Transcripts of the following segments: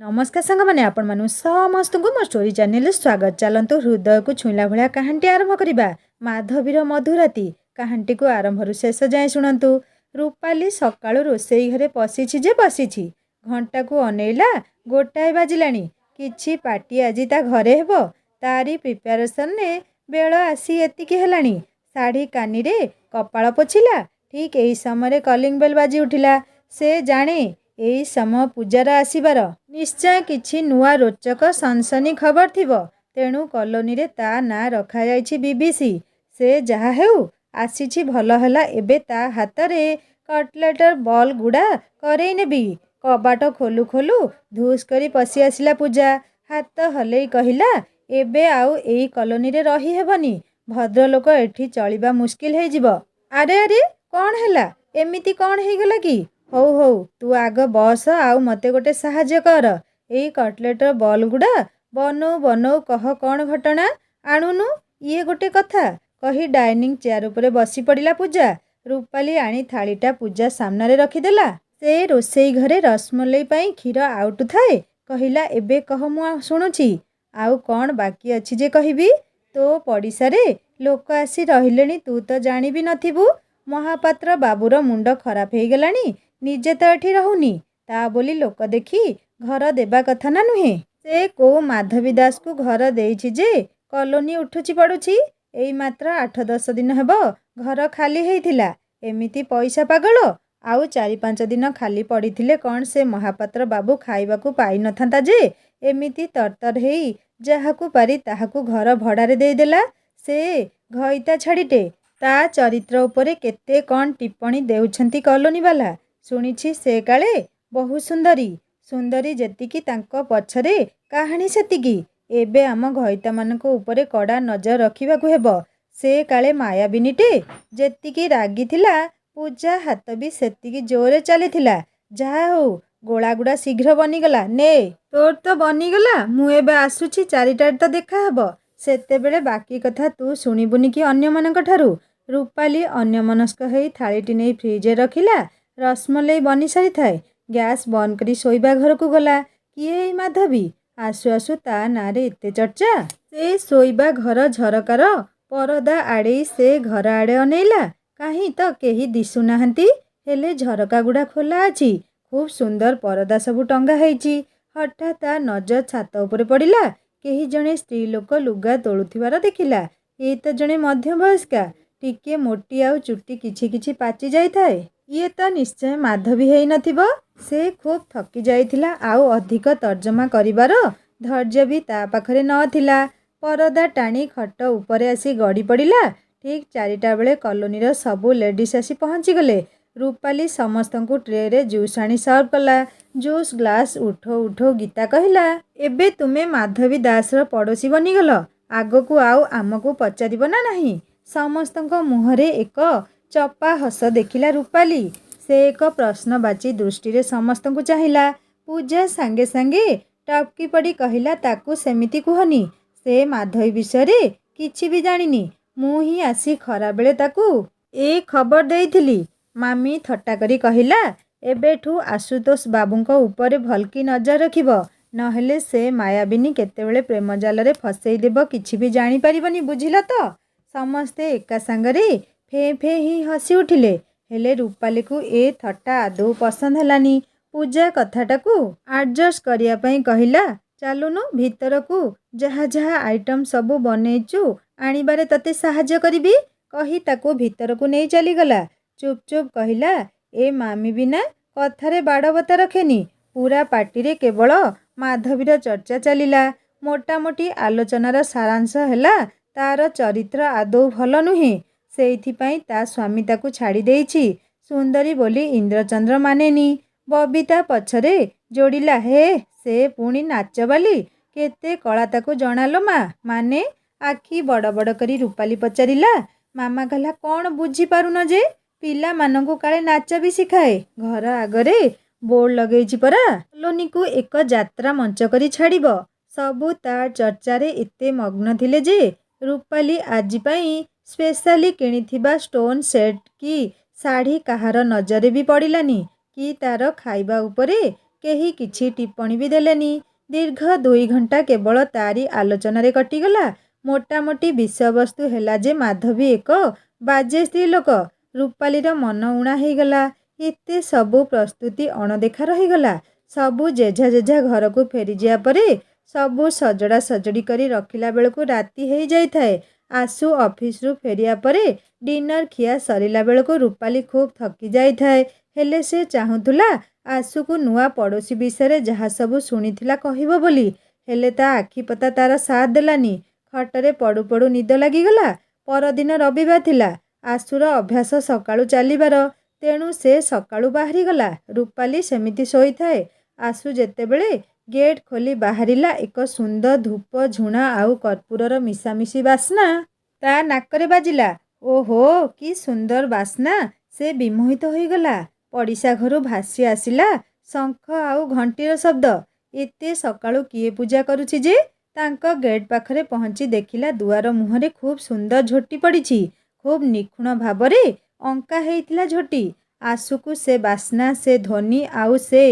नमस्कार सांग मैंने आपण मानु समस्त को मो स्टोरी चैनल स्वागत। चलतु हृदय को छुईला भाया कहानी आरंभ करवा। माधवीर मधुराती कहानी को आरंभ शेष जाए शुणु। रूपाली सकाळु रोसई घरे पशिछि जे पशिछि घंटा को अनेला गोटाए बाजिलानी। किछि पार्टी आज ता घरे हेबो तारी प्रिपेरेसन ने बेल आसी एतिकी हेलानी। शाढ़ी कानी रे कपाळ पोछिला। ठीक एही समय कलिंग बेल बाजी उठिला। से जाने एही समय पूजार आसीबार निश्चय किछि नुआ रोचक सनसनी खबर थिबो। तेणु कॉलोनी रे ता ना रखा जाइछि बीबीसी। से जहा हेउ आसीछि भल हला। एबे ता हातरे कटलेटर बॉल गुड़ा करई नेबी। कबाट खोलु खोलु धूस करी पसी आसिला पूजा। हाथ हलेई कहिला एबे आउ एई कॉलोनी रे रही हेबनी। भद्रलोक एठी चलिबा मुश्किल हे जिवो। अरे अरे कौन हैला एमिति कौन हे गला कि? हौ हौ तू आग बस आउ मते गोटे साहाଯ୍ୟ कर। एई कटलेटर बॉल गुड़ा बनौ बनौ कह कौन घटना आणुनु ये गोटे कथा कही डाइनिंग चेयर उपरे बसी पड़िला पूजा। रूपाली आनी थालीटा पूजा सामने रखीदेला। से रोसई घरे रसमलई पाई क्षीर आउटु थाए। कहिला एबे कह मु शुणुची आउ कौन बाकी अछि जे कहिबी। तो पड़िसारे लोक आसी रहिलेनी तू तो जानिबी नथिबू। महापात्र बाबूर मुंड खराब हो गलानी। निजे तो एठी रहुनी ता बोली लोक देखी घर देबा कथा ना नुहे। से को माधवी दास को घर देइछि जे कॉलोनी उठुची पड़ुची। एई मात्र 8-10 दिन हेबो घर खाली हेइथिला। एमिति पैसा पागल आउ 4-5 दिन खाली पड़िथिले कौन से महापात्र बाबू खाइबाकू पाई नथांता जे एमिति तरतर हेई जाहाकू पारी ताहाकू घर भड़ारे देदेला। से घईता छाड़ीटे ता चरित्र उपरे केते कौन टिप्पणी देउछंती कॉलोनी वाला। शुणिछि से काले बहु सुंदरी सुंदरी जेतिकी तांको पछरे कहानी सेतिकी। एबे आम घईता मानको उपरे कड़ा नजर रखिबाकू हेबो। से काले मायाबिनीटे जेतिकी रागी थिला पूजा हाथ भी सेतिकी जोरे चलीथिला। जहा हो गोलागुड़ा शीघ्र बनीगला। ने तोर तो बनीगला मु एबे आसुछि 4टार तो देखा हेबो। सेतेबेले बाकी कथा तू शुणिबुनी कि अन्य मानक ठारू। रूपाली अन्यमनस्क हेई थालीटी नहीं फ्रिजे रखिला। रसमलई बनी सारी थाए। गैस बंद करी शोइबा घर को गला। किए माधवी आसु आसु ता नारे एते चर्चा। से शोइबा घर झरकार परदा आड़े से घर आड़े अनेला। कहीं तो केही दिशु नाहंती हेले झरका गुड़ा खोला अछि। खूब सुंदर परदा सबु टंगा हेइची। हठात ता नजर छात उपरे पड़िला। केही जणे स्त्री लोक लुगा तोलुथिबार देखिला। ये तो जणे मध्यवयस्का टिके मोटी आउ चुट्टी किछि किछि पाची जाई थाए। ये तो निश्चय माधवी हेई नथिबो। से खूब थकी जाइथिला आउ अधिक तर्जमा करिबार धैर्य भी ता पाखरे नथिला। परदा टाणी खट उपरे आसी गड़ी पड़िला। ठीक 4टा बेले कॉलोनीर सबु लेडीज आसी पहुँची गले। रूपाली समस्तंकु ट्रे रे जूस आनी सर्व कला। जूस ग्लास उठो उठो गीता कहिला एबे तुमे माधवी दासर पड़ोशी बनीगल। आगकू आउ आमकू पचारिब ना नहीं। समस्तंको मुहरे एक चपा हस देखिला रूपाली। से एक प्रश्नवाची दृष्टि रे समस्तंकु चाहिला। पूजा सांगे सांगे टपकी पड़ी कहिला ताकू सेमिति कुहनी। से माधवी विषय रे किछि भी जानिनी। मु ही आसी खरा बेले ताकू ए खबर देइथिली। मामी थट्टा करी कहिला एबेठू आशुतोष बाबूंको उपरे भलकी नजर रखिबो नहेले से मायाबिनी केतेबेले प्रेम जाल रे फसई देबो किछि भी जानी परिबनी। बुझिला तो? समस्ते एका संगरे फे फे ही हसी उठिले। हेले रूपाली को ए थट्टा आदौ पसंद हेलानी। पूजा कथाटाकू एडजस्ट करिया पई कहिला चालुनु भीतर को जहा जहा आइटम सबू बनेइचु आनिबारे तते साहाଯ୍य करिबी कही ताकू भीतर को नहीं चली गला। चुप चुप कहिला ए मामी बिना कथारे बाड़बता रखेनी। पूरा पार्टी रे केवल माधवीर चर्चा चलिला। मोटामोटी आलोचनार सारांश हेला तार चरित्र आदौ भल नुहे। सेइथिपाई ता स्वामी ताकू छाड़ी देइछि। सुंदरी बोली इंद्रचंद्र मानेनी। बबिता पछरे जोड़िला हे से पुणी नाचबाली केते कला ताकू जणालो मा माने। आखि बड़ बड़ करी रूपाली पचारिला। मामा कहला कौन बुझी पारुन जे पिला मानंकु काले नाच भी सिखाए। घर आगरे बोर्ड लगेइछि परा कॉलोनी को एक यात्रा मंच करी छाड़िबो। सबु तार चर्चारे एते मग्न थिले जे रूपाली आजि पाई स्पेशली किणिथिबा स्टोन सेट की शाढ़ी काहार नजरे भी पड़िलानी कि तार खाइबा उपरे କେହି କିଛି ଟିପ୍ପଣୀ ବି ଦେଲେନି। ଦୀର୍ଘ 2 ଘଣ୍ଟା କେବଳ ତାରି ଆଲୋଚନାରେ କଟିଗଲା। ମୋଟାମୋଟି ବିଷୟବସ୍ତୁ ହେଲା ଯେ ମାଧବୀ ଏକ ବାଜେ ସ୍ତ୍ରୀଲୋକ। ରୂପାଲିର ମନ ଉଣା ହେଇଗଲା। ଏତେ ସବୁ ପ୍ରସ୍ତୁତି ଅଣଦେଖା ରହିଗଲା। ସବୁ ଯେଝା ଯେଝା ଘରକୁ ଫେରିଯିବା ପରେ ସବୁ ସଜଡ଼ା ସଜଡ଼ି କରି ରଖିଲା ବେଳକୁ ରାତି ହେଇଯାଇଥାଏ। ଆଶୁ ଅଫିସରୁ ଫେରିବା ପରେ ଡିନର ଖିଆ ସରିଲା ବେଳକୁ ରୂପାଲି ଖୁବ୍ ଥକି ଯାଇଥାଏ। ହେଲେ ସେ ଚାହୁଁଥିଲା ଆଶୁକୁ ନୂଆ ପଡ଼ୋଶୀ ବିଷୟରେ ଯାହା ସବୁ ଶୁଣିଥିଲା କହିବ ବୋଲି। ହେଲେ ତା ଆଖିପତା ତାର ସାଥ୍ ଦେଲାନି। ଖଟରେ ପଡ଼ୁ ପଡ଼ୁ ନିଦ ଲାଗିଗଲା। ପରଦିନ ରବିବାର ଥିଲା। ଆଶୁର ଅଭ୍ୟାସ ସକାଳୁ ଚାଲିବାର। ତେଣୁ ସେ ସକାଳୁ ବାହାରିଗଲା। ରୂପାଲି ସେମିତି ଶୋଇଥାଏ। ଆଶୁ ଯେତେବେଳେ ଗେଟ୍ ଖୋଲି ବାହାରିଲା, ଏକ ସୁନ୍ଦର ଧୂପ ଝୁଣା ଆଉ କର୍ପୂରର ମିଶାମିଶି ବାସ୍ନା ତା ନାକରେ ବାଜିଲା। ଓହୋ, କି ସୁନ୍ଦର ବାସ୍ନା! ସେ ବିମୋହିତ ହୋଇଗଲା। ପଡ଼ିଶା ଘରୁ ଭାସି ଆସିଲା ଶଙ୍ଖ ଆଉ ଘଣ୍ଟିର ଶବ୍ଦ। ଏତେ ସକାଳୁ କିଏ ପୂଜା କରୁଛି ଯେ? ତାଙ୍କ ଗେଟ୍ ପାଖରେ ପହଞ୍ଚି ଦେଖିଲା ଦୁଆର ମୁହଁରେ ଖୁବ୍ ସୁନ୍ଦର ଝୋଟି ପଡ଼ିଛି। ଖୁବ୍ ନିଖୁଣ ଭାବରେ ଅଙ୍କା ହେଇଥିଲା ଝୋଟି। ଆଶୁକୁ ସେ ବାସ୍ନା, ସେ ଧ୍ୱନି ଆଉ ସେ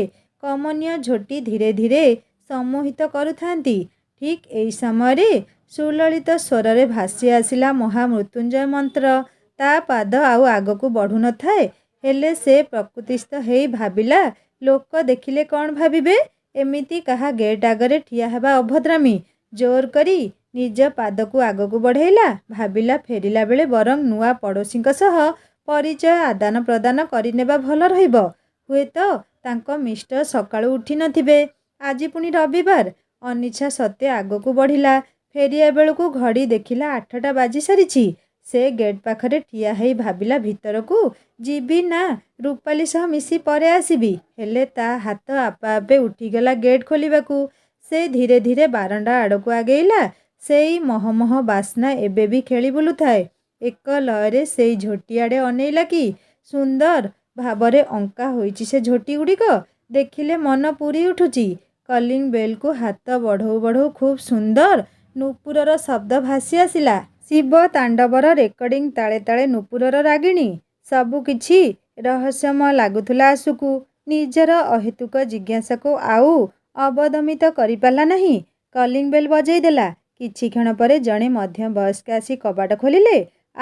କମନୀୟ ଝୋଟି ଧୀରେ ଧୀରେ ସମ୍ମୋହିତ କରୁଥାନ୍ତି। ଠିକ୍ ଏଇ ସମୟରେ ସୁଲଳିତ ସ୍ୱରରେ ଭାସି ଆସିଲା ମହାମୃତ୍ୟୁଞ୍ଜୟ ମନ୍ତ୍ର। ତା ପାଦ ଆଉ ଆଗକୁ ବଢ଼ୁ ନଥାଏ। ହେଲେ ସେ ପ୍ରକୃତିସ୍ଥ ହେଇ ଭାବିଲା, ଲୋକ ଦେଖିଲେ କ'ଣ ଭାବିବେ? ଏମିତି କାହା ଗେଟ୍ ଆଗରେ ଠିଆ ହେବା ଅଭଦ୍ରାମୀ। ଜୋର କରି ନିଜ ପାଦକୁ ଆଗକୁ ବଢ଼େଇଲା। ଭାବିଲା ଫେରିଲା ବେଳେ ବରଂ ନୂଆ ପଡ଼ୋଶୀଙ୍କ ସହ ପରିଚୟ ଆଦାନ ପ୍ରଦାନ କରିନେବା ଭଲ ରହିବ। ହୁଏତ ତାଙ୍କ ମିଷ୍ଟର ସକାଳୁ ଉଠି ନଥିବେ। ଆଜି ପୁଣି ରବିବାର। ଅନିଚ୍ଛା ସତ୍ତ୍ୱେ ଆଗକୁ ବଢ଼ିଲା। ଫେରିବା ବେଳକୁ ଘଡ଼ି ଦେଖିଲା 8ଟା ବାଜି ସାରିଛି। ସେ ଗେଟ୍ ପାଖରେ ଠିଆ ହେଇ ଭାବିଲା ଭିତରକୁ ଯିବି ନା ରୂପାଲି ସହ ମିଶି ପରେ ଆସିବି। ହେଲେ ତା ହାତ ଆପେ ଆପେ ଉଠିଗଲା ଗେଟ୍ ଖୋଲିବାକୁ। ସେ ଧୀରେ ଧୀରେ ବାରଣ୍ଡା ଆଡ଼କୁ ଆଗେଇଲା। ସେଇ ମହମହ ବାସ୍ନା ଏବେ ବି ଖେଳି ବୁଲୁଥାଏ। ଏକ ଲୟରେ ସେଇ ଝୋଟି ଆଡ଼େ ଅନେଇଲା। କି ସୁନ୍ଦର ଭାବରେ ଅଙ୍କା ହୋଇଛି ସେ ଝୋଟି ଗୁଡ଼ିକ। ଦେଖିଲେ ମନ ପୂରି ଉଠୁଛି। କଲିଂ ବେଲ୍କୁ ହାତ ବଢ଼ଉ ବଢ଼ଉ ଖୁବ୍ ସୁନ୍ଦର ନୂପୁରର ଶବ୍ଦ ଭାସି ଆସିଲା। ଶିବ ତାଣ୍ଡବର ରେକର୍ଡ଼ିଂ ତାଳେ ତାଳେ ନୂପୁରର ରାଗିଣୀ। ସବୁ କିଛି ରହସ୍ୟମୟ ଲାଗୁଥିଲା ଆଶୁକୁ। ନିଜର ଅହେତୁକ ଜିଜ୍ଞାସାକୁ ଆଉ ଅବଦମିତ କରିପାରିଲା ନାହିଁ। କଲିଂ ବେଲ୍ ବଜେଇ ଦେଲା। କିଛିକ୍ଷଣ ପରେ ଜଣେ ମଧ୍ୟବୟସ୍କ ଆସି କବାଟ ଖୋଲିଲେ।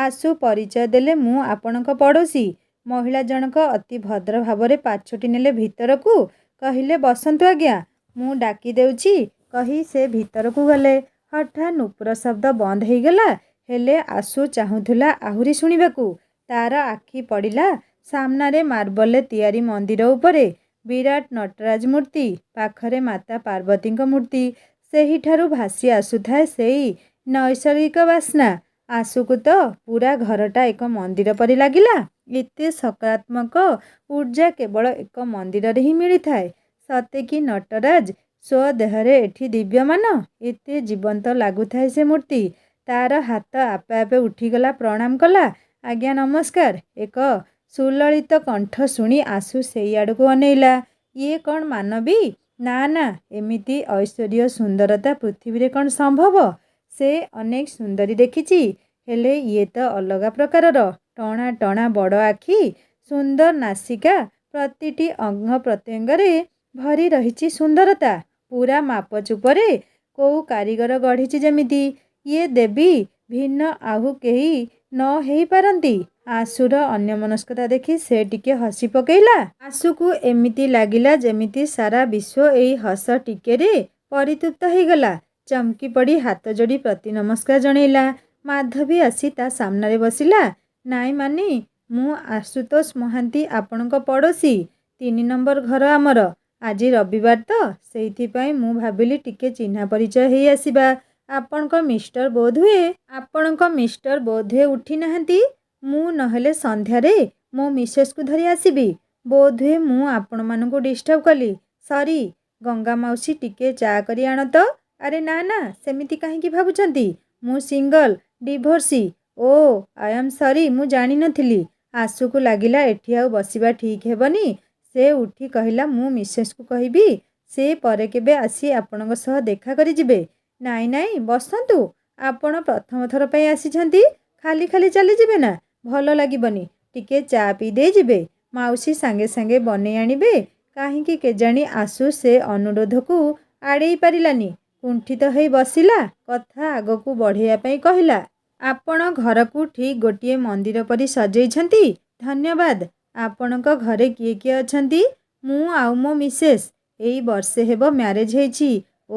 ଆଶୁ ପରିଚୟ ଦେଲେ, ମୁଁ ଆପଣଙ୍କ ପଡ଼ୋଶୀ। ମହିଳା ଜଣକ ଅତି ଭଦ୍ର ଭାବରେ ପାଛୋଟି ନେଲେ ଭିତରକୁ। କହିଲେ, ବସନ୍ତୁ ଆଜ୍ଞା, ମୁଁ ଡାକି ଦେଉଛି କହି ସେ ଭିତରକୁ ଗଲେ। ହଠାତ୍ ନୂପୁର ଶବ୍ଦ ବନ୍ଦ ହେଇଗଲା। ହେଲେ ଆଶୁ ଚାହୁଁଥିଲା ଆହୁରି ଶୁଣିବାକୁ। ତାର ଆଖି ପଡ଼ିଲା ସାମ୍ନାରେ ମାର୍ବଲରେ ତିଆରି ମନ୍ଦିର ଉପରେ ବିରାଟ ନଟରାଜ ମୂର୍ତ୍ତି। ପାଖରେ ମାତା ପାର୍ବତୀଙ୍କ ମୂର୍ତ୍ତି। ସେହିଠାରୁ ଭାସି ଆସୁଥାଏ ସେଇ ନୈସର୍ଗିକ ବାସ୍ନା। ଆଶୁକୁ ତ ପୂରା ଘରଟା ଏକ ମନ୍ଦିର ପରି ଲାଗିଲା। ଏତେ ସକାରାତ୍ମକ ଊର୍ଜା କେବଳ ଏକ ମନ୍ଦିରରେ ହିଁ ମିଳିଥାଏ। ସତେ କି ନଟରାଜ ସ୍ୱଦେହରେ ଏଠି ଦିବ୍ୟମାନ। ଏତେ ଜୀବନ୍ତ ଲାଗୁଥାଏ ସେ ମୂର୍ତ୍ତି। ତାର ହାତ ଆପେ ଆପେ ଉଠିଗଲା, ପ୍ରଣାମ କଲା। ଆଜ୍ଞା ନମସ୍କାର। ଏକ ସୁଲଳିତ କଣ୍ଠ ଶୁଣି ଆଶୁ ସେଇ ଆଡ଼କୁ ଅନେଇଲା। ଇଏ କ'ଣ ମାନବୀ? ନା ନା, ଏମିତି ଐଶ୍ୱର୍ଯ୍ୟ ସୁନ୍ଦରତା ପୃଥିବୀରେ କ'ଣ ସମ୍ଭବ? ସେ ଅନେକ ସୁନ୍ଦରୀ ଦେଖିଛି। ହେଲେ ଇଏ ତ ଅଲଗା ପ୍ରକାରର। ଟଣା ଟଣା ବଡ଼ ଆଖି, ସୁନ୍ଦର ନାସିକା, ପ୍ରତିଟି ଅଙ୍ଗ ପ୍ରତ୍ୟଙ୍ଗରେ ଭରି ରହିଛି ସୁନ୍ଦରତା। ପୂରା ମାପଚୁପରେ କୋଉ କାରିଗର ଗଢ଼ିଛି ଯେମିତି। ଇଏ ଦେବୀ ଭିନ୍ନ ଆଉ କେହି ନ ହେଇପାରନ୍ତି। ଆଶୁର ଅନ୍ୟମନସ୍କତା ଦେଖି ସେ ଟିକେ ହସି ପକେଇଲା। ଆଶୁକୁ ଏମିତି ଲାଗିଲା ଯେମିତି ସାରା ବିଶ୍ୱ ଏଇ ହସ ଟିକେରେ ପରିତୃପ୍ତ ହେଇଗଲା। ଚମକି ପଡ଼ି ହାତ ଯୋଡ଼ି ପ୍ରତି ନମସ୍କାର ଜଣେଇଲା। ମାଧବୀ ଆସି ତା ସାମ୍ନାରେ ବସିଲା। ନାଇଁ ମାନେ, ମୁଁ ଆଶୁତୋଷ ମହାନ୍ତି, ଆପଣଙ୍କ ପଡ଼ୋଶୀ। 3 ନମ୍ବର ଘର ଆମର। ଆଜି ରବିବାର ତ, ସେଇଥିପାଇଁ ମୁଁ ଭାବିଲି ଟିକେ ଚିହ୍ନା ପରିଚୟ ହେଇ ଆସିବା। ଆପଣଙ୍କ ମିଷ୍ଟର ବୋଧହୁଏ ଉଠି ନାହାନ୍ତି। ମୁଁ ନହେଲେ ସନ୍ଧ୍ୟାରେ ମୋ ମିସେସ୍କୁ ଧରି ଆସିବି। ବୋଧହୁଏ ମୁଁ ଆପଣମାନଙ୍କୁ ଡିଷ୍ଟର୍ବ କଲି। ସରି। ଗଙ୍ଗା ମାଉସୀ, ଟିକେ ଚା କରି ଆଣ ତ। ଆରେ ନା ନା, ସେମିତି କାହିଁକି ଭାବୁଛନ୍ତି? ମୁଁ single, divorcee. O, I am ସରି, ମୁଁ ଜାଣିନଥିଲି। ଆଶୁକୁ ଲାଗିଲା ଏଠି ଆଉ ବସିବା ଠିକ୍ ହେବନି। ସେ ଉଠି କହିଲା, ମୁଁ ମିସେସ୍କୁ କହିବି ସେ ପରେ କେବେ ଆସି ଆପଣଙ୍କ ସହ ଦେଖା କରି ଯିବେ। ନାଇଁ ନାଇଁ, ବସନ୍ତୁ। ଆପଣ ପ୍ରଥମ ଥର ପାଇଁ ଆସିଛନ୍ତି। ଖାଲି ଖାଲି ଚାଲିଯିବେ ନା, ଭଲ ଲାଗିବନି। ଟିକେ ଚା ପିଇ ଦେଇ ଯିବେ। ମାଉସୀ ସାଙ୍ଗେ ସାଙ୍ଗେ ବନେଇ ଆଣିବେ। କାହିଁକି କେଜାଣି ଆଶୁ ସେ ଅନୁରୋଧକୁ ଆଡ଼େଇ ପାରିଲାନି। କୁଣ୍ଠିତ ହେଇ ବସିଲା। କଥା ଆଗକୁ ବଢ଼େଇବା ପାଇଁ କହିଲା, ଆପଣ ଘରକୁ ଠିକ୍ ଗୋଟିଏ ମନ୍ଦିର ପରି ସଜେଇଛନ୍ତି। ଧନ୍ୟବାଦ। ଆପଣଙ୍କ ଘରେ କିଏ କିଏ ଅଛନ୍ତି? ମୁଁ ଆଉ ମୋ ମିସେସ୍। ଏଇ ବର୍ଷେ ହେବ ମ୍ୟାରେଜ୍ ହେଇଛି।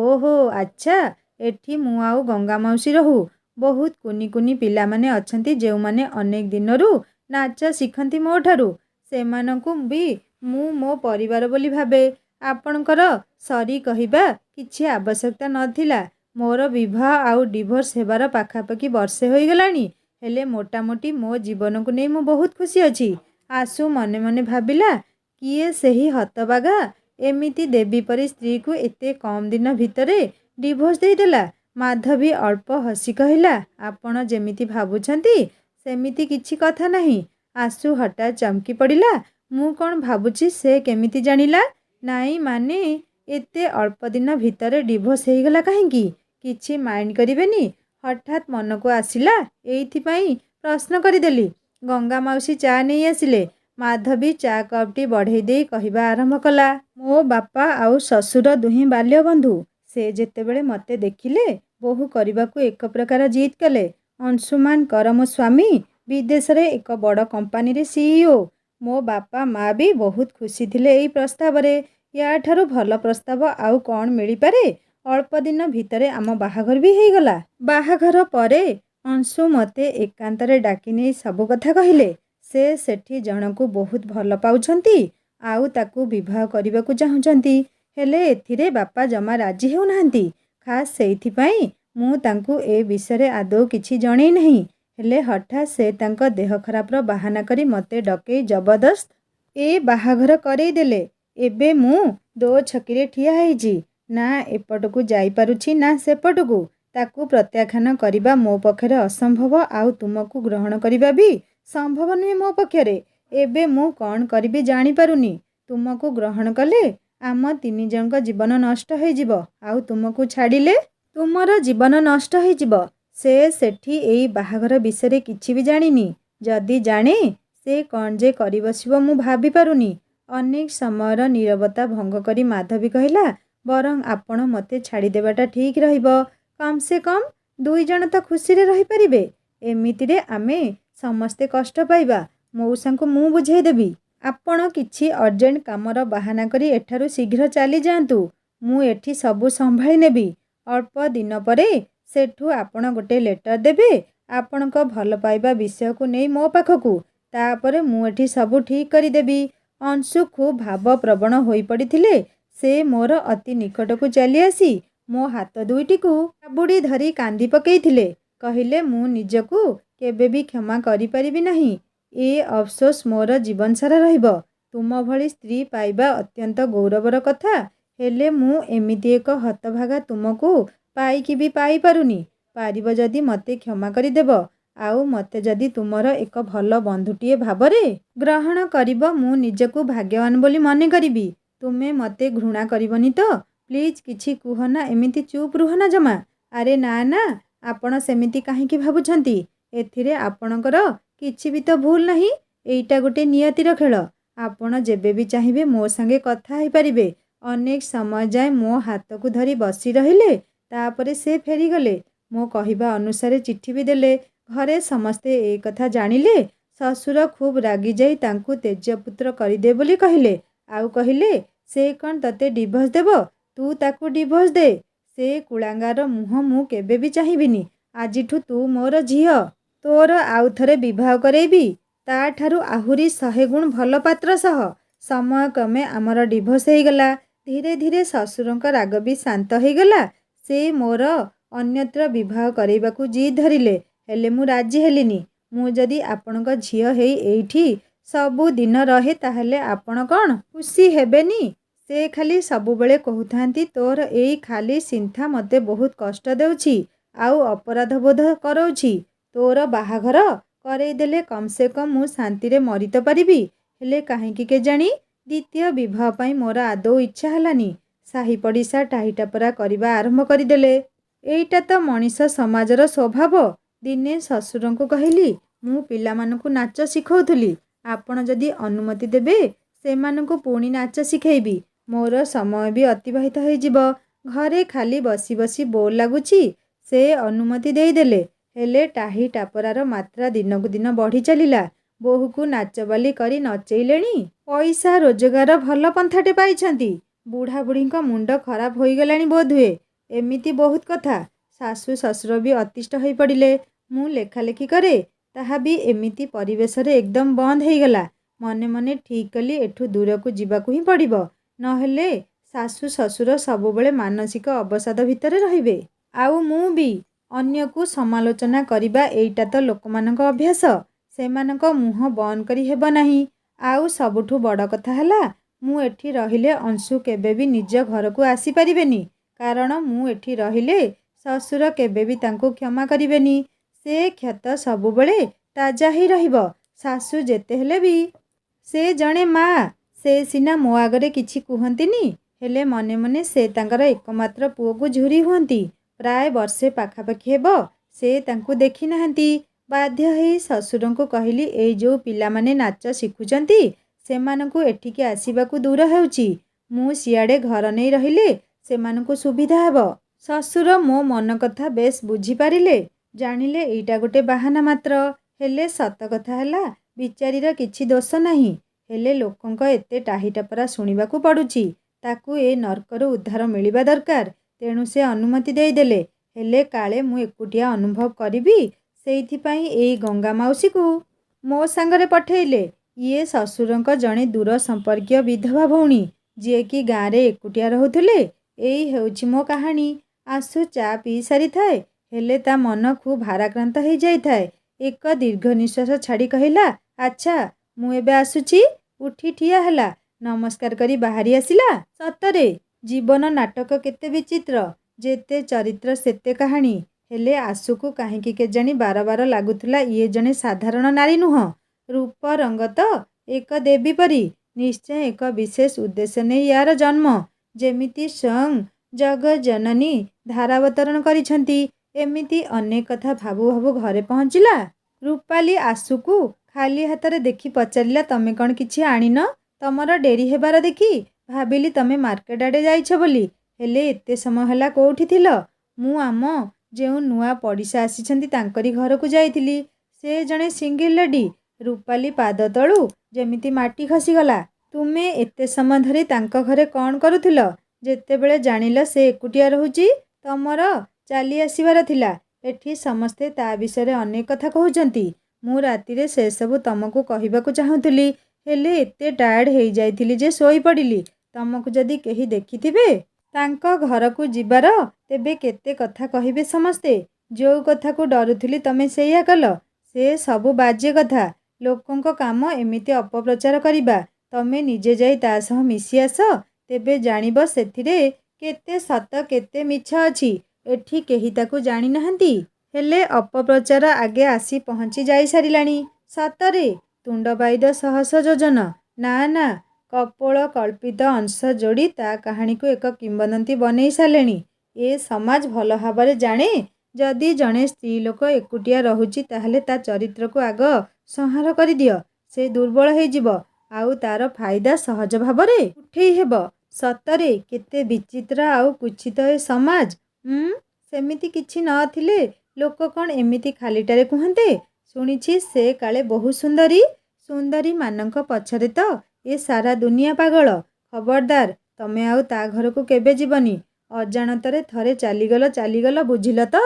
ଓହୋ ଆଚ୍ଛା, ଏଠି ମୁଁ ଆଉ ଗଙ୍ଗା ମାଉସୀ ରହୁ। ବହୁତ କୁନି କୁନି ପିଲାମାନେ ଅଛନ୍ତି ଯେଉଁମାନେ ଅନେକ ଦିନରୁ ନାଚ ଶିଖନ୍ତି ମୋ ଠାରୁ। ସେମାନଙ୍କୁ ବି ମୁଁ ମୋ ପରିବାର ବୋଲି ଭାବେ। ଆପଣଙ୍କର ସରି କହିବା କିଛି ଆବଶ୍ୟକତା ନଥିଲା। ମୋର ବିବାହ ଆଉ ଡିଭୋର୍ସ ହେବାର ପାଖାପାଖି ବର୍ଷେ ହୋଇଗଲାଣି। ହେଲେ ମୋଟାମୋଟି ମୋ ଜୀବନକୁ ନେଇ ମୁଁ ବହୁତ ଖୁସି ଅଛି। ଆଶୁ ମନେ ମନେ ଭାବିଲା, କିଏ ସେହି ହତବାଗା ଏମିତି ଦେବୀ ପରି ସ୍ତ୍ରୀକୁ ଏତେ କମ୍ ଦିନ ଭିତରେ ଡିଭୋର୍ସ ଦେଇଦେଲା। ମାଧବୀ ଅଳ୍ପ ହସି କହିଲା, ଆପଣ ଯେମିତି ଭାବୁଛନ୍ତି ସେମିତି କିଛି କଥା ନାହିଁ। ଆଶୁ ହଠାତ୍ ଚମକି ପଡ଼ିଲା। ମୁଁ କ'ଣ ଭାବୁଛି ସେ କେମିତି ଜାଣିଲା? ନାଇଁ ମାନେ ଏତେ ଅଳ୍ପ ଦିନ ଭିତରେ ଡିଭୋର୍ସ ହେଇଗଲା କାହିଁକି? କିଛି ମାଇଣ୍ଡ କରିବେନି। ହଠାତ୍ ମନକୁ ଆସିଲା ଏଇଥିପାଇଁ ପ୍ରଶ୍ନ କରିଦେଲି। ଗଙ୍ଗା ମାଉସୀ ଚା ନେଇ ଆସିଲେ। ମାଧବୀ ଚା କପ୍ଟି ବଢ଼େଇ ଦେଇ କହିବା ଆରମ୍ଭ କଲା, ମୋ ବାପା ଆଉ ଶ୍ୱଶୁର ଦୁହେଁ ବାଲ୍ୟ ବନ୍ଧୁ। ସେ ଯେତେବେଳେ ମୋତେ ଦେଖିଲେ ବୋହୂ କରିବାକୁ ଏକ ପ୍ରକାର ଜିଦ୍ କଲେ। ଅଂଶୁମାନ ମୋ ସ୍ୱାମୀ ବିଦେଶରେ ଏକ ବଡ଼ କମ୍ପାନୀରେ CEO। ମୋ ବାପା ମା ବି ବହୁତ ଖୁସି ଥିଲେ ଏଇ ପ୍ରସ୍ତାବରେ। ୟାଠାରୁ ଭଲ ପ୍ରସ୍ତାବ ଆଉ କ'ଣ ମିଳିପାରେ? ଅଳ୍ପ ଦିନ ଭିତରେ ଆମ ବାହାଘର ବି ହେଇଗଲା। ବାହାଘର ପରେ ଅଂଶୁ ମୋତେ ଏକାନ୍ତରେ ଡାକି ନେଇ ସବୁ କଥା କହିଲେ। ସେ ସେଠି ଜଣକୁ ବହୁତ ଭଲ ପାଉଛନ୍ତି ଆଉ ତାକୁ ବିବାହ କରିବାକୁ ଚାହୁଁଛନ୍ତି। ହେଲେ ଏଥିରେ ବାପା ଜମା ରାଜି ହେଉନାହାନ୍ତି। ଖାସ୍ ସେଇଥିପାଇଁ ମୁଁ ତାଙ୍କୁ ଏ ବିଷୟରେ ଆଦୌ କିଛି ଜଣେଇ ନାହିଁ। ହେଲେ ହଠାତ୍ ସେ ତାଙ୍କ ଦେହ ଖରାପର ବାହାନା କରି ମୋତେ ଡକେଇ ଜବରଦସ୍ତ ଏ ବାହାଘର କରେଇ ଦେଲେ। ଏବେ ମୁଁ ଦୋ ଛକିରେ ଠିଆ ହେଇଛି। ନା ଏପଟକୁ ଯାଇପାରୁଛି ନା ସେପଟକୁ। ତାକୁ ପ୍ରତ୍ୟାଖ୍ୟାନ କରିବା ମୋ ପକ୍ଷରେ ଅସମ୍ଭବ ଆଉ ତୁମକୁ ଗ୍ରହଣ କରିବା ବି ସମ୍ଭବ ନୁହେଁ ମୋ ପକ୍ଷରେ। ଏବେ ମୁଁ କ'ଣ କରିବି ଜାଣିପାରୁନି। ତୁମକୁ ଗ୍ରହଣ କଲେ ଆମ ତିନି ଜଣଙ୍କ ଜୀବନ ନଷ୍ଟ ହେଇଯିବ ଆଉ ତୁମକୁ ଛାଡ଼ିଲେ ତୁମର ଜୀବନ ନଷ୍ଟ ହେଇଯିବ। ସେ ସେଠି ଏଇ ବାହାଘର ବିଷୟରେ କିଛି ବି ଜାଣିନି। ଯଦି ଜାଣେ ସେ କ'ଣ ଯେ କରିବସିବ ମୁଁ ଭାବିପାରୁନି। ଅନେକ ସମୟର ନୀରବତା ଭଙ୍ଗ କରି ମାଧବୀ କହିଲା, ବରଂ ଆପଣ ମୋତେ ଛାଡ଼ିଦେବାଟା ଠିକ୍ ରହିବ। କମ୍ ସେ କମ୍ ଦୁଇ ଜଣ ତ ଖୁସିରେ ରହିପାରିବେ। ଏମିତିରେ ଆମେ ସମସ୍ତେ କଷ୍ଟ ପାଇବା। ମଉସାଙ୍କୁ ମୁଁ ବୁଝେଇଦେବି। ଆପଣ କିଛି ଅର୍ଜେଣ୍ଟ କାମର ବାହାନା କରି ଏଠାରୁ ଶୀଘ୍ର ଚାଲିଯାଆନ୍ତୁ। ମୁଁ ଏଠି ସବୁ ସମ୍ଭାଳି ନେବି। ଅଳ୍ପ ଦିନ ପରେ ସେଠୁ ଆପଣ ଗୋଟେ ଲେଟର ଦେବେ ଆପଣଙ୍କ ଭଲ ପାଇବା ବିଷୟକୁ ନେଇ ମୋ ପାଖକୁ। ତାପରେ ମୁଁ ଏଠି ସବୁ ଠିକ୍ କରିଦେବି। ଅଂଶୁ ଖୁବ୍ ଭାବପ୍ରବଣ ହୋଇପଡ଼ିଥିଲେ। ସେ ମୋର ଅତି ନିକଟକୁ ଚାଲିଆସି ମୋ ହାତ ଦୁଇଟିକୁ ଜାବୁଡ଼ି ଧରି କାନ୍ଦି ପକେଇଥିଲେ। କହିଲେ, ମୁଁ ନିଜକୁ କେବେ ବି କ୍ଷମା କରିପାରିବି ନାହିଁ। ଏ ଅଫସୋସ ମୋର ଜୀବନସାରା ରହିବ। ତୁମ ଭଳି ସ୍ତ୍ରୀ ପାଇବା ଅତ୍ୟନ୍ତ ଗୌରବର କଥା। ହେଲେ ମୁଁ ଏମିତି ଏକ ହତଭାଗା ତୁମକୁ ପାଇକି ବି ପାଇପାରୁନି। ପାରିବ ଯଦି ମୋତେ କ୍ଷମା କରିଦେବ ଆଉ ମୋତେ ଯଦି ତୁମର ଏକ ଭଲ ବନ୍ଧୁଟିଏ ଭାବରେ ଗ୍ରହଣ କରିବ ମୁଁ ନିଜକୁ ଭାଗ୍ୟବାନ ବୋଲି ମନେ କରିବି। ତୁମେ ମୋତେ ଘୃଣା କରିବନି ତ? ପ୍ଲିଜ୍ କିଛି କୁହ ନା, ଏମିତି ଚୁପ୍ ରୁହ ନା ଜମା। ଆରେ ନା ନା, ଆପଣ ସେମିତି କାହିଁକି ଭାବୁଛନ୍ତି? ଏଥିରେ ଆପଣଙ୍କର କିଛି ବି ତ ଭୁଲ ନାହିଁ। ଏଇଟା ଗୋଟେ ନିୟତିର ଖେଳ। ଆପଣ ଯେବେ ବି ଚାହିଁବେ ମୋ ସାଙ୍ଗେ କଥା ହେଇପାରିବେ। ଅନେକ ସମୟ ଯାଏ ମୋ ହାତକୁ ଧରି ବସି ରହିଲେ। ତାପରେ ସେ ଫେରିଗଲେ। ମୋ କହିବା ଅନୁସାରେ ଚିଠି ବି ଦେଲେ। ଘରେ ସମସ୍ତେ ଏ କଥା ଜାଣିଲେ। ଶ୍ୱଶୁର ଖୁବ୍ ରାଗିଯାଇ ତାଙ୍କୁ ତେଜପୁତ୍ର କରିଦେ ବୋଲି କହିଲେ। ଆଉ କହିଲେ, ସେ କ'ଣ ତତେ ଡିଭୋର୍ସ ଦେବ? ତୁ ତାକୁ ଡିଭୋର୍ସ ଦେ। ସେ କୁଳାଙ୍ଗାର ମୁହଁ ମୁଁ କେବେ ବି ଚାହିଁବିନି। ଆଜିଠୁ ତୁ ମୋର ଝିଅ। ତୋର ଆଉ ଥରେ ବିବାହ କରେଇବି, ତା'ଠାରୁ ଆହୁରି 100 ଗୁଣ ଭଲ ପାତ୍ର ସହ। ସମୟକ୍ରମେ ଆମର ଡିଭୋର୍ସ ହେଇଗଲା। ଧୀରେ ଧୀରେ ଶ୍ୱଶୁରଙ୍କ ରାଗ ବି ଶାନ୍ତ ହେଇଗଲା। ସେ ମୋର ଅନ୍ୟତ୍ର ବିବାହ କରେଇବାକୁ ଜିଦ୍ ଧରିଲେ। ହେଲେ ମୁଁ ରାଜି ହେଲିନି। ମୁଁ ଯଦି ଆପଣଙ୍କ ଝିଅ ହେଇ ଏଇଠି ସବୁଦିନ ରହେ ତାହେଲେ ଆପଣ କ'ଣ ଖୁସି ହେବେନି? ସେ ଖାଲି ସବୁବେଳେ କହୁଥାନ୍ତି ତୋର ଏଇ ଖାଲି ସିନ୍ଥା ମୋତେ ବହୁତ କଷ୍ଟ ଦେଉଛି ଆଉ ଅପରାଧ ବୋଧ କରଉଛି। ତୋର ବାହାଘର କରେଇଦେଲେ କମ୍ ସେ କମ୍ ମୁଁ ଶାନ୍ତିରେ ମରି ତ ପାରିବି। ହେଲେ କାହିଁକି କେଜାଣି ଦ୍ୱିତୀୟ ବିବାହ ପାଇଁ ମୋର ଆଦୌ ଇଚ୍ଛା ହେଲାନି। ସାହି ପଡ଼ିଶା ଟାହିଟାପରା କରିବା ଆରମ୍ଭ କରିଦେଲେ। ଏଇଟା ତ ମଣିଷ ସମାଜର ସ୍ୱଭାବ। ଦିନେ ଶ୍ୱଶୁରଙ୍କୁ କହିଲି, ମୁଁ ପିଲାମାନଙ୍କୁ ନାଚ ଶିଖଉଥିଲି। ଆପଣ ଯଦି ଅନୁମତି ଦେବେ ସେମାନଙ୍କୁ ପୁଣି ନାଚ ଶିଖେଇବି। ମୋର ସମୟ ବି ଅତିବାହିତ ହେଇଯିବ। ଘରେ ଖାଲି ବସି ବସି ବୋର୍ ଲାଗୁଛି। ସେ ଅନୁମତି ଦେଇଦେଲେ। ହେଲେ ଟାହି ଟାପରାର ମାତ୍ରା ଦିନକୁ ଦିନ ବଢ଼ି ଚାଲିଲା। ବୋହୂକୁ ନାଚବାଲି କରି ନଚେଇଲେଣି। ପଇସା ରୋଜଗାର ଭଲ ପନ୍ଥାଟେ ପାଇଛନ୍ତି। ବୁଢ଼ାବୁଢ଼ୀଙ୍କ ମୁଣ୍ଡ ଖରାପ ହୋଇଗଲାଣି ବୋଧହୁଏ। ଏମିତି ବହୁତ କଥା। ଶାଶୁ ଶ୍ୱଶୁର ବି ଅତିଷ୍ଠ ହୋଇପଡ଼ିଲେ। ମୁଁ ଲେଖାଲେଖି କରେ, ତାହା ବି ଏମିତି ପରିବେଶରେ ଏକଦମ ବନ୍ଦ ହେଇଗଲା। ମନେ ମନେ ଠିକ୍ କଲି ଏଠୁ ଦୂରକୁ ଯିବାକୁ ହିଁ ପଡ଼ିବ। ନହେଲେ ଶାଶୁ ଶ୍ୱଶୁର ସବୁବେଳେ ମାନସିକ ଅବସାଦ ଭିତରେ ରହିବେ। ଆଉ ମୁଁ ବି। ଅନ୍ୟକୁ ସମାଲୋଚନା କରିବା ଏଇଟା ତ ଲୋକମାନଙ୍କ ଅଭ୍ୟାସ। ସେମାନଙ୍କ ମୁହଁ ବନ୍ଦ କରି ହେବ ନାହିଁ। ଆଉ ସବୁଠୁ ବଡ଼ କଥା ହେଲା, ମୁଁ ଏଠି ରହିଲେ ଅଂଶୁ କେବେ ବି ନିଜ ଘରକୁ ଆସିପାରିବେନି। କାରଣ ମୁଁ ଏଠି ରହିଲେ ଶ୍ୱଶୁର କେବେ ବି ତାଙ୍କୁ କ୍ଷମା କରିବେନି। ସେ କ୍ଷତ ସବୁବେଳେ ତାଜା ହେଇ ରହିବ। ଶାଶୁ ଯେତେ ହେଲେ ବି ସେ ଜଣେ ମା'। ସେ ସିନା ମୋ ଆଗରେ କିଛି କୁହନ୍ତିନି, ହେଲେ ମନେ ମନେ ସେ ତାଙ୍କର ଏକମାତ୍ର ପୁଅକୁ ଝୁରି ହୁଅନ୍ତି। ପ୍ରାୟ ବର୍ଷେ ପାଖାପାଖି ହେବ ସେ ତାଙ୍କୁ ଦେଖି ନାହାନ୍ତି। ବାଧ୍ୟ ହେଇ ଶ୍ୱଶୁରଙ୍କୁ କହିଲି, ଏଇ ଯେଉଁ ପିଲାମାନେ ନାଚ ଶିଖୁଛନ୍ତି ସେମାନଙ୍କୁ ଏଠିକି ଆସିବାକୁ ଦୂର ହେଉଛି। ମୁଁ ସିଆଡ଼େ ଘର ନେଇ ରହିଲେ ସେମାନଙ୍କୁ ସୁବିଧା ହେବ। ଶ୍ୱଶୁର ମୋ ମନ କଥା ବେଶ୍ ବୁଝିପାରିଲେ। ଜାଣିଲେ ଏଇଟା ଗୋଟେ ବାହାନା ମାତ୍ର। ହେଲେ ସତ କଥା ହେଲା, ବିଚାରୀର କିଛି ଦୋଷ ନାହିଁ। ହେଲେ ଲୋକଙ୍କ ଏତେ ଟାହିଟାପରା ଶୁଣିବାକୁ ପଡ଼ୁଛି। ତାକୁ ଏ ନର୍କରୁ ଉଦ୍ଧାର ମିଳିବା ଦରକାର। ତେଣୁ ସେ ଅନୁମତି ଦେଇଦେଲେ। ହେଲେ କାଳେ ମୁଁ ଏକୁଟିଆ ଅନୁଭବ କରିବି, ସେଇଥିପାଇଁ ଏଇ ଗଙ୍ଗା ମାଉସୀକୁ ମୋ ସାଙ୍ଗରେ ପଠେଇଲେ। ଇଏ ଶ୍ୱଶୁରଙ୍କ ଜଣେ ଦୂର ସମ୍ପର୍କୀୟ ବିଧବା ଭଉଣୀ, ଯିଏକି ଗାଁରେ ଏକୁଟିଆ ରହୁଥିଲେ। ଏଇ ହେଉଛି ମୋ କାହାଣୀ। ଆଶୁ ଚା ପିଇ ସାରିଥାଏ, ହେଲେ ତା ମନ ଖୁବ୍ ଭାରାକ୍ରାନ୍ତ ହେଇଯାଇଥାଏ। ଏକ ଦୀର୍ଘ ନିଶ୍ୱାସ ଛାଡ଼ି କହିଲା, ଆଚ୍ଛା ମୁଁ ଏବେ ଆସୁଛି। ଉଠି ଠିଆ ହେଲା। ନମସ୍କାର କରି ବାହାରି ଆସିଲା। ସତରେ ଜୀବନ ନାଟକ କେତେ ବିଚିତ୍ର। ଯେତେ ଚରିତ୍ର ସେତେ କାହାଣୀ। ହେଲେ ଆଶୁକୁ କାହିଁକି କେଜାଣି ବାର ବାର ଲାଗୁଥିଲା ଇଏ ଜଣେ ସାଧାରଣ ନାରୀ ନୁହଁ। ରୂପ ରଙ୍ଗ ତ ଏକ ଦେବୀ ପରି। ନିଶ୍ଚୟ ଏକ ବିଶେଷ ଉଦ୍ଦେଶ୍ୟ ନେଇ ୟାର ଜନ୍ମ। ଯେମିତି ସ୍ୱୟଂ ଜଗଜ୍ଜନନୀ ଧାରାବତରଣ କରିଛନ୍ତି। ଏମିତି ଅନେକ କଥା ଭାବୁ ଭାବୁ ଘରେ ପହଞ୍ଚିଲା। ରୂପାଲି ଆଶୁକୁ ଖାଲି ହାତରେ ଦେଖି ପଚାରିଲା, ତମେ କ'ଣ କିଛି ଆଣିନ? ତମର ଡେରି ହେବାର ଦେଖି ଭାବିଲି ତମେ ମାର୍କେଟ ଆଡ଼େ ଯାଇଛ ବୋଲି। ହେଲେ ଏତେ ସମୟ ହେଲା କୋଉଠି ଥିଲ? ମୁଁ ଆମ ଯେଉଁ ନୂଆ ପଡ଼ିଶା ଆସିଛନ୍ତି ତାଙ୍କରି ଘରକୁ ଯାଇଥିଲି। ସେ ଜଣେ ସିଙ୍ଗିଲ୍ ଲେଡି। ରୂପାଲି ପାଦ ତଳୁ ଯେମିତି ମାଟି ଖସିଗଲା। ତୁମେ ଏତେ ସମୟ ଧରି ତାଙ୍କ ଘରେ କ'ଣ କରୁଥିଲ? ଯେତେବେଳେ ଜାଣିଲ ସେ ଏକୁଟିଆ ରହୁଛି, ତମର ଚାଲି ଆସିବାର ଥିଲା। ଏଠି ସମସ୍ତେ ତା ବିଷୟରେ ଅନେକ କଥା କହୁଛନ୍ତି। ମୁଁ ରାତିରେ ସେସବୁ ତମକୁ କହିବାକୁ ଚାହୁଁଥିଲି, ହେଲେ ଏତେ ଟାୟାର୍ଡ଼ ହେଇଯାଇଥିଲି ଯେ ଶୋଇପଡ଼ିଲି। ତମକୁ ଯଦି କେହି ଦେଖିଥିବେ ତାଙ୍କ ଘରକୁ ଯିବାର, ତେବେ କେତେ କଥା କହିବେ ସମସ୍ତେ। ଯୋଉ କଥାକୁ ଡରୁଥିଲି ତମେ ସେଇଆ କଲ। ସେ ସବୁ ବାଜେ କଥା। ଲୋକଙ୍କ କାମ ଏମିତି ଅପପ୍ରଚାର କରିବା। ତମେ ନିଜେ ଯାଇ ତା ସହ ମିଶି ଆସ, ତେବେ ଜାଣିବ ସେଥିରେ କେତେ ସତ କେତେ ମିଛ ଅଛି। ଏଠି କେହି ତାକୁ ଜାଣିନାହାନ୍ତି। ହେଲେ ଅପପ୍ରଚାର ଆଗେ ଆସି ପହଞ୍ଚି ଯାଇସାରିଲାଣି। ସତରେ ତୁଣ୍ଡବାଇଦ ଶହଶ ଯୋଜନ। ନା ନା, କପୋଳ କଳ୍ପିତ ଅଂଶ ଯୋଡ଼ି ତା କାହାଣୀକୁ ଏକ କିମ୍ବଦନ୍ତୀ ବନେଇ ସାରିଲେଣି। ଏ ସମାଜ ଭଲ ଭାବରେ ଜାଣେ, ଯଦି ଜଣେ ସ୍ତ୍ରୀ ଲୋକ ଏକୁଟିଆ ରହୁଛି ତାହେଲେ ତା ଚରିତ୍ରକୁ ଆଗ ସଂହାର କରିଦିଅ। ସେ ଦୁର୍ବଳ ହେଇଯିବ, ଆଉ ତାର ଫାଇଦା ସହଜ ଭାବରେ ଉଠେଇ ହେବ। ସତରେ କେତେ ବିଚିତ୍ର ଆଉ କୁତ୍ସିତ ଏ ସମାଜ। ସେମିତି କିଛି ନଥିଲେ ଲୋକ କ'ଣ ଏମିତି ଖାଲିଟାରେ କୁହନ୍ତେ? ଶୁଣିଛି ସେ କାଳେ ବହୁ ସୁନ୍ଦରୀ। ସୁନ୍ଦରୀମାନଙ୍କ ପଛରେ ତ ଏ ସାରା ଦୁନିଆ ପାଗଳ। ଖବରଦାର, ତମେ ଆଉ ତା ଘରକୁ କେବେ ଯିବନି। ଅଜାଣତରେ ଥରେ ଚାଲିଗଲ ବୁଝିଲ ତ?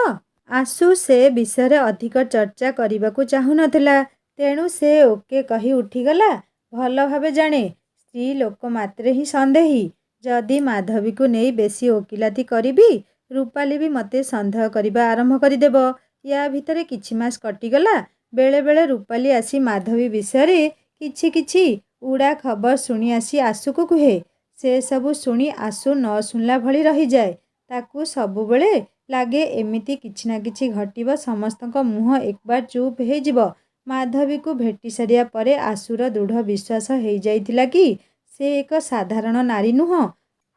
ଆଶୁ ସେ ବିଷୟରେ ଅଧିକ ଚର୍ଚ୍ଚା କରିବାକୁ ଚାହୁଁନଥିଲା। ତେଣୁ ସେ ଓକେ କହି ଉଠିଗଲା। ଭଲ ଭାବେ ଜାଣେ, ସ୍ତ୍ରୀ ଲୋକ ମାତ୍ରେ ହିଁ ସନ୍ଦେହୀ। ଯଦି ମାଧବୀକୁ ନେଇ ବେଶୀ ଓକିଲାତି କରିବି, ରୂପାଲି ବି ମୋତେ ସନ୍ଦେହ କରିବା ଆରମ୍ଭ କରିଦେବ। ୟା ଭିତରେ କିଛି ମାସ କଟିଗଲା। ବେଳେ ବେଳେ ରୂପାଲି ଆସି ମାଧବୀ ବିଷୟରେ କିଛି କିଛି ଉଡ଼ା ଖବର ଶୁଣି ଆସି ଆଶୁକୁ କୁହେ। ସେ ସବୁ ଶୁଣି ଆଶୁ ନ ଶୁଣିଲା ଭଳି ରହିଯାଏ। ତାକୁ ସବୁବେଳେ ଲାଗେ ଏମିତି କିଛି ନା କିଛି ଘଟିବ, ସମସ୍ତଙ୍କ ମୁହଁ ଏକବାର ଚୁପ୍ ହେଇଯିବ। ମାଧବୀକୁ ଭେଟି ସାରିବା ପରେ ଆଶୁର ଦୃଢ଼ ବିଶ୍ୱାସ ହେଇଯାଇଥିଲା କି ସେ ଏକ ସାଧାରଣ ନାରୀ ନୁହଁ।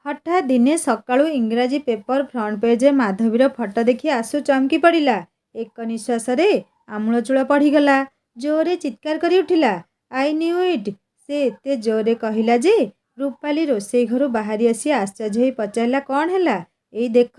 ହଠାତ୍ ଦିନେ ସକାଳୁ ଇଂରାଜୀ ପେପର ଫ୍ରଣ୍ଟ ପେଜରେ ମାଧବୀର ଫଟୋ ଦେଖି ଆଶୁ ଚମକି ପଡ଼ିଲା। ଏକ ନିଶ୍ୱାସରେ ଆମୂଳଚୂଳ ପଡ଼ିଗଲା। ଜୋରରେ ଚିତ୍କାର କରି ଉଠିଲା, ଆଇ ନ୍ୟୁ ଇଟ୍। ସେ ଏତେ ଜୋରରେ କହିଲା ଯେ ରୂପାଲି ରୋଷେଇ ଘରୁ ବାହାରି ଆସି ଆଶ୍ଚର୍ଯ୍ୟ ହୋଇ ପଚାରିଲା, କ'ଣ ହେଲା? ଏଇ ଦେଖ,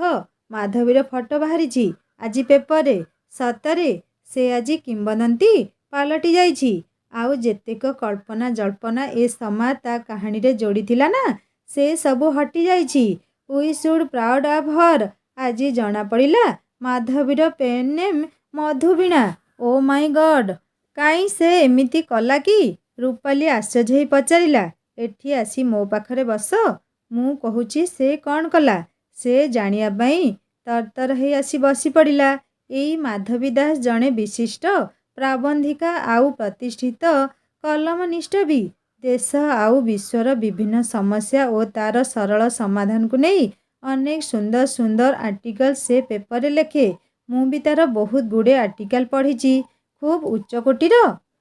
ମାଧବୀର ଫଟୋ ବାହାରିଛି ଆଜି ପେପରରେ। ସତରେ ସେ ଆଜି କିମ୍ବଦନ୍ତୀ ପାଲଟି ଯାଇଛି। ଆଉ ଯେତେକ କଳ୍ପନା ଜଳ୍ପନା ଏ ସମାଜ ତା କାହାଣୀରେ ଯୋଡ଼ିଥିଲା ନା, ସେ ସବୁ ହଟିଯାଇଛି। ଉଇ ସୁଡ୍ ପ୍ରାଉଡ୍ ଅଫ୍ ହର୍। ଆଜି ଜଣାପଡ଼ିଲା ମାଧବୀର ପେନ୍ ନେମ୍ ମଧୁବୀଣା। ଓ ମାଇ ଗଡ୍! କାହିଁ ସେ ଏମିତି କଲା କି? ରୂପାଲି ଆଶ୍ଚର୍ଯ୍ୟ ହୋଇ ପଚାରିଲା। ଏଠି ଆସି ମୋ ପାଖରେ ବସ। ମୁଁ କହୁଛି ସେ କ'ଣ କଲା। ସେ ଜାଣିବା ପାଇଁ ତରତର ହେଇ ଆସି ବସି ପଡ଼ିଲା। ଏଇ ମାଧବୀ ଦାସ ଜଣେ ବିଶିଷ୍ଟ ପ୍ରାବନ୍ଧିକା ଆଉ ପ୍ରତିଷ୍ଠିତ କଲମନିଷ୍ଟ ବି। ଦେଶ ଆଉ ବିଶ୍ୱର ବିଭିନ୍ନ ସମସ୍ୟା ଓ ତା'ର ସରଳ ସମାଧାନକୁ ନେଇ ଅନେକ ସୁନ୍ଦର ସୁନ୍ଦର ଆର୍ଟିକଲ ସେ ପେପରରେ ଲେଖେ। ମୁଁ ବି ତା'ର ବହୁତ ଗୁଡ଼ିଏ ଆର୍ଟିକଲ ପଢ଼ିଛି। ଖୁବ୍ ଉଚ୍ଚକୋଟୀର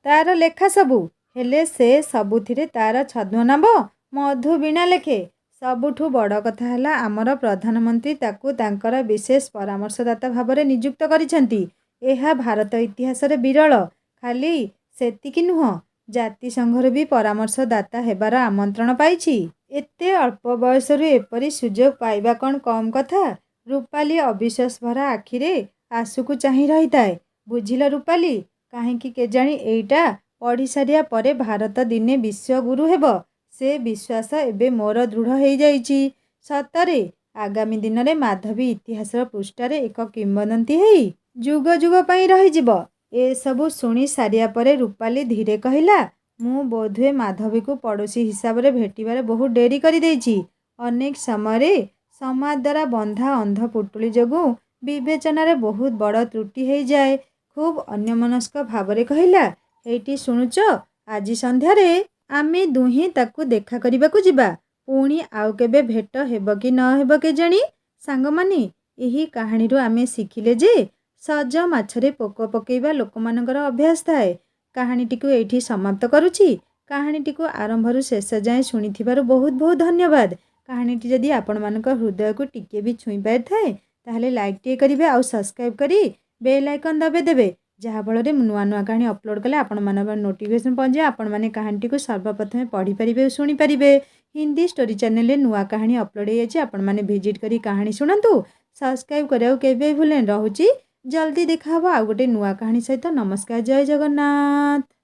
ତା'ର ଲେଖା ସବୁ। ହେଲେ ସେ ସବୁଥିରେ ତା'ର ଛଦ୍ମନାମ ମଧୁବୀଣା ଲେଖେ। ସବୁଠୁ ବଡ଼ କଥା ହେଲା, ଆମର ପ୍ରଧାନମନ୍ତ୍ରୀ ତାକୁ ତାଙ୍କର ବିଶେଷ ପରାମର୍ଶଦାତା ଭାବରେ ନିଯୁକ୍ତ କରିଛନ୍ତି। ଏହା ଭାରତ ଇତିହାସରେ ବିରଳ। ଖାଲି ସେତିକି ନୁହଁ, ଜାତିସଂଘରୁ ବି ପରାମର୍ଶଦାତା ହେବାର ଆମନ୍ତ୍ରଣ ପାଇଛି। ଏତେ ଅଳ୍ପ ବୟସରୁ ଏପରି ସୁଯୋଗ ପାଇବା କ'ଣ କମ୍ କଥା? ରୂପାଲି ଅବିଶ୍ୱାସ ଭରା ଆଖିରେ ଆଶୁକୁ ଚାହିଁ ରହିଥାଏ। ବୁଝିଲ ରୂପାଲି, କାହିଁକି କେଜାଣି ଏଇଟା ପଢ଼ିସାରିବା ପରେ ଭାରତ ଦିନେ ବିଶ୍ୱଗୁରୁ ହେବ, ସେ ବିଶ୍ୱାସ ଏବେ ମୋର ଦୃଢ଼ ହେଇଯାଇଛି। ସତରେ ଆଗାମୀ ଦିନରେ ମାଧବୀ ଇତିହାସର ପୃଷ୍ଠାରେ ଏକ କିମ୍ବଦନ୍ତୀ ହେଇ ଯୁଗ ଯୁଗ ପାଇଁ ରହିଯିବ। ଏସବୁ ଶୁଣି ସାରିବା ପରେ ରୂପାଲି ଧୀରେ କହିଲା, ମୁଁ ବୋଧହୁଏ ମାଧବୀକୁ ପଡ଼ୋଶୀ ହିସାବରେ ଭେଟିବାରେ ବହୁତ ଡେରି କରିଦେଇଛି। ଅନେକ ସମୟରେ ସମାଜ ଦ୍ୱାରା ବନ୍ଧା ଅନ୍ଧ ପୁଟୁଳି ଯୋଗୁଁ ବିବେଚନାରେ ବହୁତ ବଡ଼ ତ୍ରୁଟି ହେଇଯାଏ। ଖୁବ୍ ଅନ୍ୟମନସ୍କ ଭାବରେ କହିଲା, ଏଇଠି ଶୁଣୁଛ, ଆଜି ସନ୍ଧ୍ୟାରେ ଆମେ ଦୁହେଁ ତାକୁ ଦେଖା କରିବାକୁ ଯିବା। ପୁଣି ଆଉ କେବେ ଭେଟ ହେବ କି ନ ହେବ କେଜାଣି। ସାଙ୍ଗମାନେ, ଏହି କାହାଣୀରୁ ଆମେ ଶିଖିଲେ ଯେ ସଜ ମାଛରେ ପୋକ ପକେଇବା ଲୋକମାନଙ୍କର ଅଭ୍ୟାସ ଥାଏ। କାହାଣୀଟିକୁ ଏଇଠି ସମାପ୍ତ କରୁଛି। କାହାଣୀଟିକୁ ଆରମ୍ଭରୁ ଶେଷ ଯାଏଁ ଶୁଣିଥିବାରୁ ବହୁତ ବହୁତ ଧନ୍ୟବାଦ। କାହାଣୀଟି ଯଦି ଆପଣମାନଙ୍କ ହୃଦୟକୁ ଟିକେ ବି ଛୁଇଁ ପାରିଥାଏ, ତାହେଲେ ଲାଇକ୍ଟିଏ କରିବେ ଆଉ ସବସ୍କ୍ରାଇବ୍ କରି ବେଲ୍ ଆଇକନ୍ ଦବାଇଦେବେ। ଯାହାଫଳରେ ମୁଁ ନୂଆ ନୂଆ କାହାଣୀ ଅପଲୋଡ଼ କଲେ ଆପଣମାନଙ୍କ ନୋଟିଫିକେସନ୍ ପହଞ୍ଚିବ। ଆପଣମାନେ କାହାଣୀଟିକୁ ସର୍ବପ୍ରଥମେ ପଢ଼ିପାରିବେ ଓ ଶୁଣିପାରିବେ। ହିନ୍ଦୀ ଷ୍ଟୋରି ଚ୍ୟାନେଲରେ ନୂଆ କାହାଣୀ ଅପଲୋଡ଼ ହେଇଯାଇଛି। ଆପଣମାନେ ଭିଜିଟ୍ କରି କାହାଣୀ ଶୁଣନ୍ତୁ। ସବସ୍କ୍ରାଇବ୍ କରିବାକୁ କେବେ ବି ଭୁଲେନି। ରହୁଛି, ଜଲ୍ଦି ଦେଖାହେବ ଆଉ ଗୋଟେ ନୂଆ କାହାଣୀ ସହିତ। ନମସ୍କାର, ଜୟ ଜଗନ୍ନାଥ।